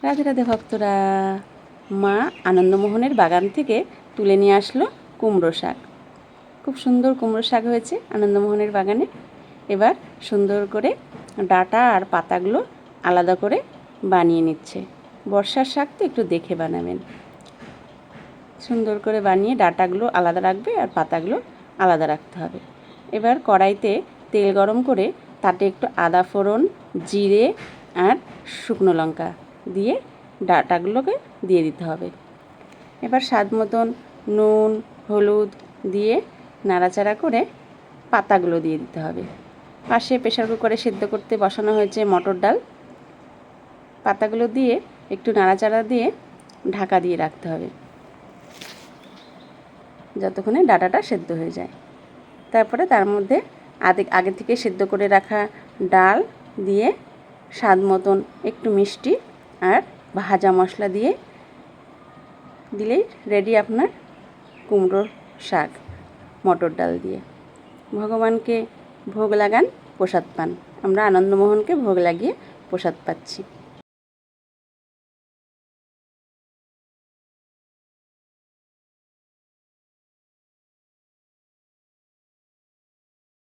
রাধে রাধে ভক্তরা। মা আনন্দমোহনের বাগান থেকে তুলে নিয়ে আসলো কুমড়ো শাক। খুব সুন্দর কুমড়ো শাক হয়েছে আনন্দমোহনের বাগানে। এবার সুন্দর করে ডাঁটা আর পাতাগুলো আলাদা করে বানিয়ে নিচ্ছে। বর্ষার শাক তো একটু দেখে বানাবেন। সুন্দর করে বানিয়ে ডাঁটাগুলো আলাদা রাখবে আর পাতাগুলো আলাদা রাখতে হবে। এবার কড়াইতে তেল গরম করে তাতে একটু আদা ফোড়ন, জিরে আর শুকনো লঙ্কা দিয়ে ডাঁটাগুলোকে দিয়ে দিতে হবে। এবার স্বাদ মতন নুন হলুদ দিয়ে নাড়াচাড়া করে পাতাগুলো দিয়ে দিতে হবে। পাশে প্রেসার কুকারে সেদ্ধ করতে বসানো হয়েছে মটর ডাল। পাতাগুলো দিয়ে একটু নাড়াচাড়া দিয়ে ঢাকা দিয়ে রাখতে হবে যতক্ষণে ডাঁটাটা সেদ্ধ হয়ে যায়। তারপরে তার মধ্যে আগে থেকে সেদ্ধ করে রাখা ডাল দিয়ে স্বাদ মতন একটু মিষ্টি আর ভাজা মশলা দিয়ে দিলেই রেডি আপনার কুমড়োর শাক মটর ডাল দিয়ে। ভগবানকে ভোগ লাগান, প্রসাদ পান। আমরা আনন্দমোহনকে ভোগ লাগিয়ে প্রসাদ পাচ্ছি।